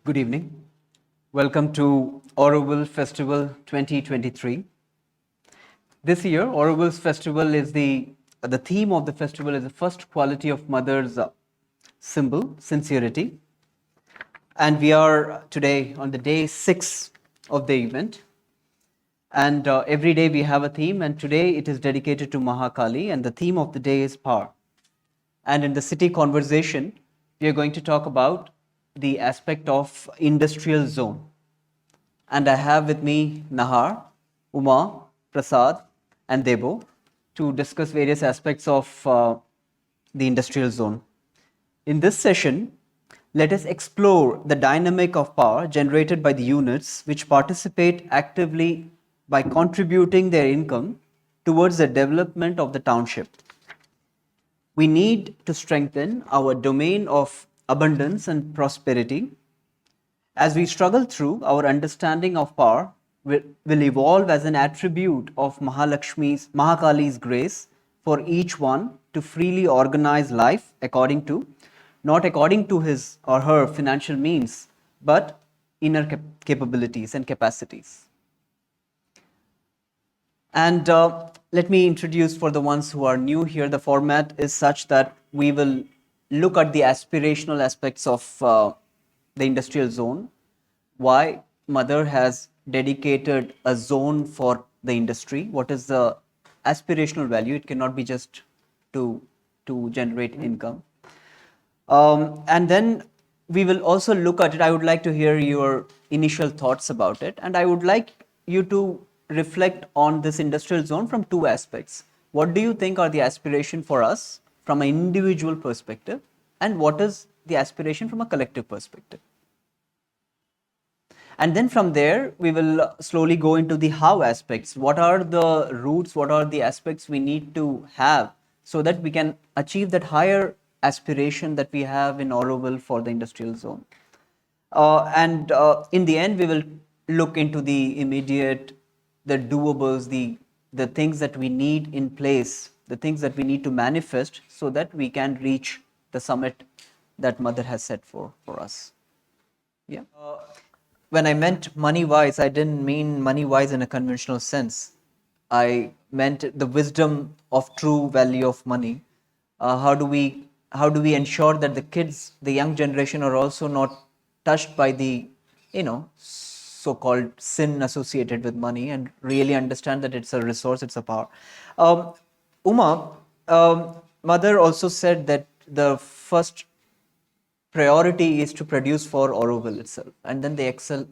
Good evening. Welcome to Auroville Festival 2023. This year, Auroville's festival is the theme of the festival is the first quality of mother's symbol, sincerity. And we are today on the day 6 of the event. And every day we have a theme, and today it is dedicated to Mahakali, and the theme of the day is power. And in the city conversation, we are going to talk about the aspect of industrial zone. And I have with me Nahar, Uma, Prasad, and Debo to discuss various aspects of the industrial zone. In this session, let us explore the dynamic of power generated by the units which participate actively by contributing their income towards the development of the township. We need to strengthen our domain of abundance and prosperity. As we struggle through, our understanding of power will evolve as an attribute of Mahakali's grace for each one to freely organize life not according to his or her financial means, but inner capabilities and capacities. And let me introduce for the ones who are new here, the format is such that we will look at the aspirational aspects of the industrial zone, why mother has dedicated a zone for the industry, what is the aspirational value, it cannot be just to generate income. And then we will also look at it. I would like to hear your initial thoughts about it, and I would like you to reflect on this industrial zone from two aspects. What do you think are the aspiration for us from an individual perspective, and what is the aspiration from a collective perspective? And then from there, we will slowly go into the how aspects. What are the roots, what are the aspects we need to have so that we can achieve that higher aspiration that we have in Auroville for the industrial zone. And in the end, we will look into the immediate, the doables, the things that we need in place, the things that we need to manifest so that we can reach the summit that mother has set for us. Yeah. When I meant money wise, I didn't mean money wise in a conventional sense. I meant the wisdom of true value of money. How do we ensure that the kids, the young generation, are also not touched by the so-called sin associated with money, and really understand that it's a resource, it's a power. Uma, mother also said that the first priority is to produce for Auroville itself, and then the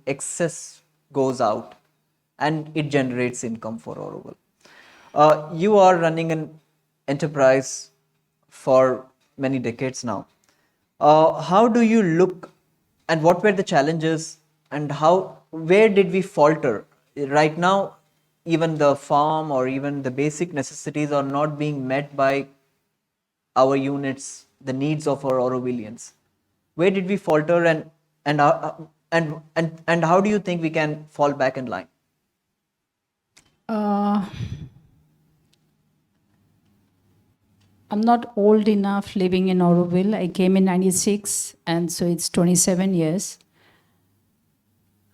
excess goes out and it generates income for Auroville. You are running an enterprise for many decades now. How do you look, and what were the challenges, and where did we falter? Right now, even the farm or even the basic necessities are not being met by our units, the needs of our Aurovillians. Where did we falter, and how do you think we can fall back in line? I'm not old enough living in Auroville. I came in 96, and so it's 27 years.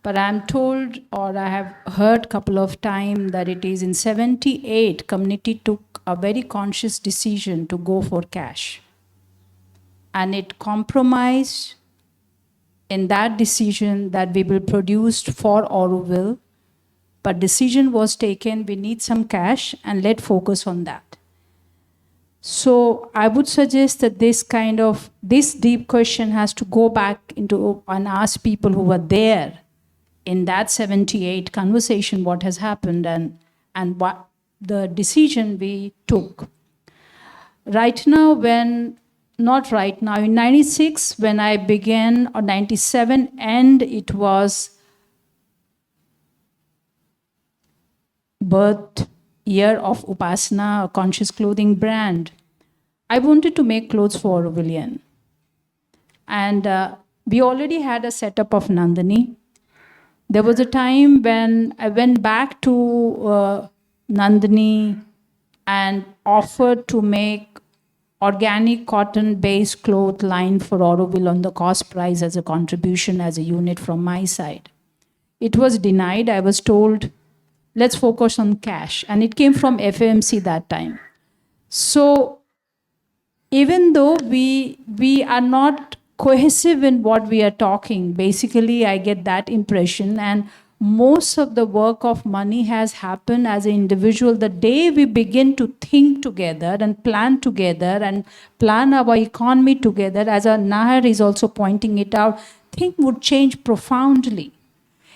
But I'm told, or I have heard a couple of times, that it is in 78, community took a very conscious decision to go for cash. And it compromised in that decision that we will produce for Auroville. But decision was taken, we need some cash, and let's focus on that. So I would suggest that this deep question has to go back into and ask people who were there in that 78 conversation what has happened and what the decision we took. Right now, not right now, in 96 when I began, or 97, and it was birth year of Upasana, a conscious clothing brand, I wanted to make clothes for Aurovillian. And we already had a setup of Nandini. There was a time when I went back to Nandini and offered to make organic cotton-based cloth line for Auroville on the cost price as a contribution as a unit from my side. It was denied. I was told, let's focus on cash. And it came from FAMC that time. So even though we are not cohesive in what we are talking, basically I get that impression, and most of the work of money has happened as an individual. The day we begin to think together and plan our economy together, as our Nahar is also pointing it out, things would change profoundly.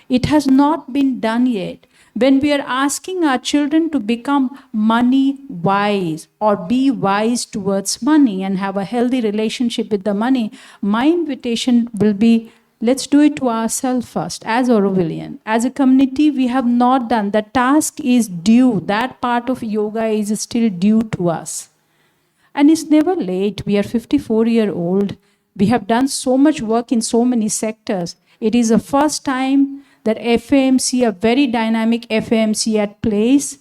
It has not been done yet. When we are asking our children to become money wise or be wise towards money and have a healthy relationship with the money, my invitation will be, let's do it to ourselves first. As Aurovillian, as a community, we have not done. The task is due. That part of yoga is still due to us. And it's never late. We are 54-year-old. We have done so much work in so many sectors. It is the first time that FAMC, a very dynamic FAMC at place,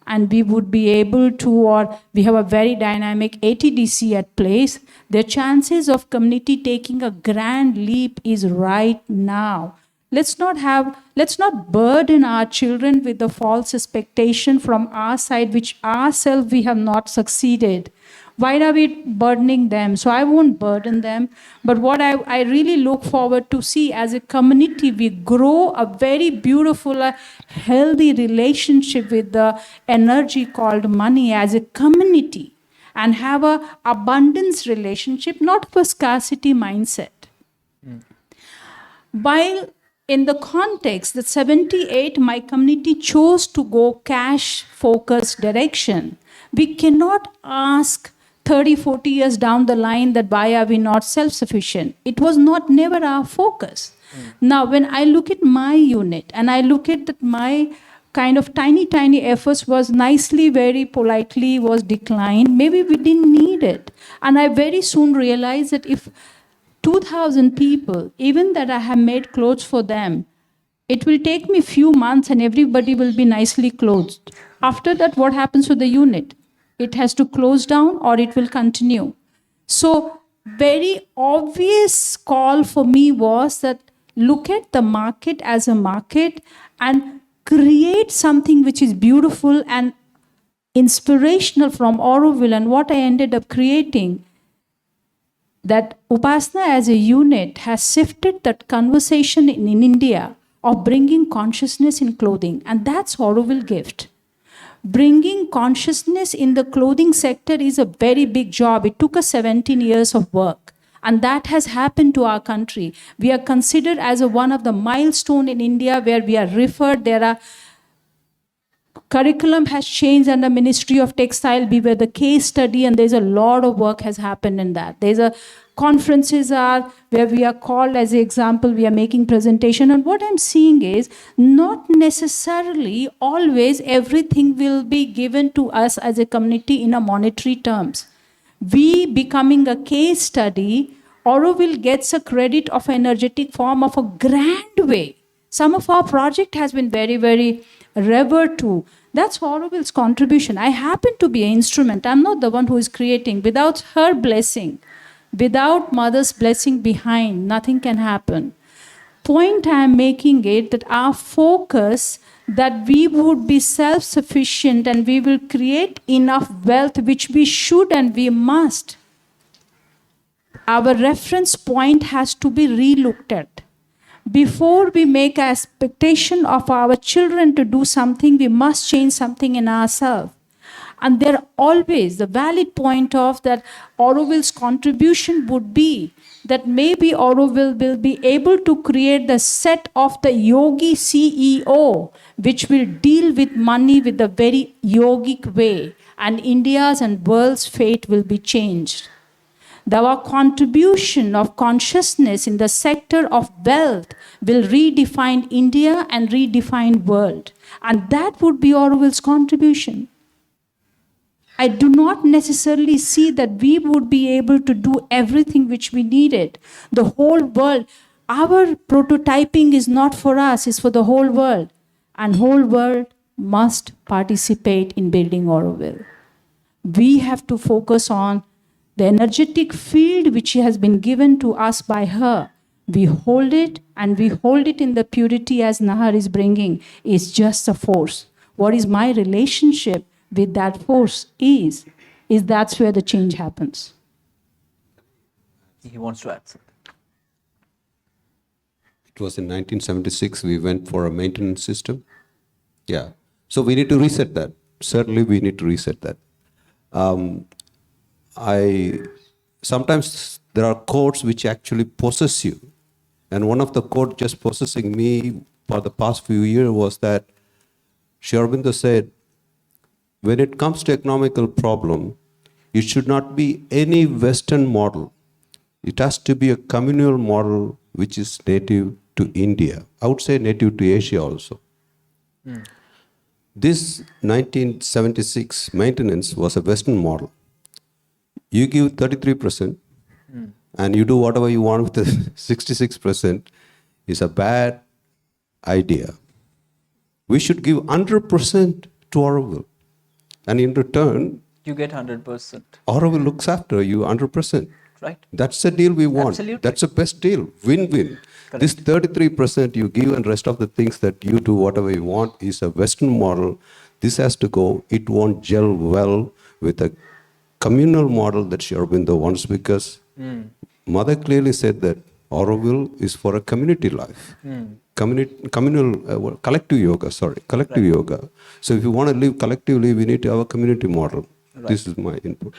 and we would be able to, or we have a very dynamic ATDC at place. The chances of community taking a grand leap is right now. Let's not burden our children with the false expectation from our side, which ourselves we have not succeeded. Why are we burdening them? So I won't burden them. But what I really look forward to see as a community, we grow a very beautiful, healthy relationship with the energy called money as a community, and have a abundance relationship, not a scarcity mindset. While in the context that 78, my community chose to go cash-focused direction, we cannot ask 30, 40 years down the line that why are we not self-sufficient? It was never our focus. Now, when I look at my unit and I look at that my kind of tiny efforts was nicely, very politely was declined, maybe we didn't need it. And I very soon realized that if 2,000 people, even that I have made clothes for them, it will take me few months and everybody will be nicely clothed. After that, what happens to the unit? It has to close down or it will continue. So very obvious call for me was that look at the market as a market and create something which is beautiful and inspirational from Auroville. And what I ended up creating, that Upasana as a unit has shifted that conversation in India of bringing consciousness in clothing. And that's Auroville gift. Bringing consciousness in the clothing sector is a very big job. It took us 17 years of work. And that has happened to our country. We are considered as one of the milestone in India where we are referred. There are curriculum has changed under Ministry of Textile. We were the case study, and there's a lot of work has happened in that. There's a conferences are where we are called as an example, we are making presentation. And what I'm seeing is not necessarily always everything will be given to us as a community in a monetary terms. We becoming a case study, Auroville gets a credit of energetic form of a grand way. Some of our project has been very, very revered to. That's Auroville's contribution. I happen to be an instrument. I'm not the one who is creating. Without her blessing, without mother's blessing behind, nothing can happen. Point I am making it that our focus that we would be self-sufficient and we will create enough wealth, which we should and we must. Our reference point has to be relooked at. Before we make an expectation of our children to do something, we must change something in ourselves. And there always the valid point of that Auroville's contribution would be that maybe Auroville will be able to create the set of the yogi CEO, which will deal with money with a very yogic way, and India's and world's fate will be changed. Our contribution of consciousness in the sector of wealth will redefine India and redefine world. And that would be Auroville's contribution. I do not necessarily see that we would be able to do everything which we needed. The whole world, our prototyping is not for us, it's for the whole world. And whole world must participate in building Auroville. We have to focus on The energetic field which has been given to us by her, we hold it, and we hold it in the purity as Nahar is bringing, is just a force. What is my relationship with that force is that's where the change happens. He wants to add something. It was in 1976 we went for a maintenance system. Yeah. So we need to reset that. Certainly we need to reset that. Sometimes there are codes which actually possess you. And one of the codes just possessing me for the past few years was that Sri Aurobindo said, when it comes to economical problem, it should not be any Western model. It has to be a communal model which is native to India. I would say native to Asia also. This 1976 maintenance was a Western model. You give 33% and you do whatever you want with the 66% is a bad idea. We should give 100% to Auroville. And in return, You get 100%. Auroville looks after you 100%. Right. That's the deal we want. Absolutely. That's the best deal. Win-win. This 33% you give and rest of the things that you do whatever you want is a Western model. This has to go. It won't gel well with a communal model that Sri Aurobindo wants because Mother clearly said that Auroville is for a community life. Collective yoga. So if you want to live collectively, we need to have a community model. This is my input.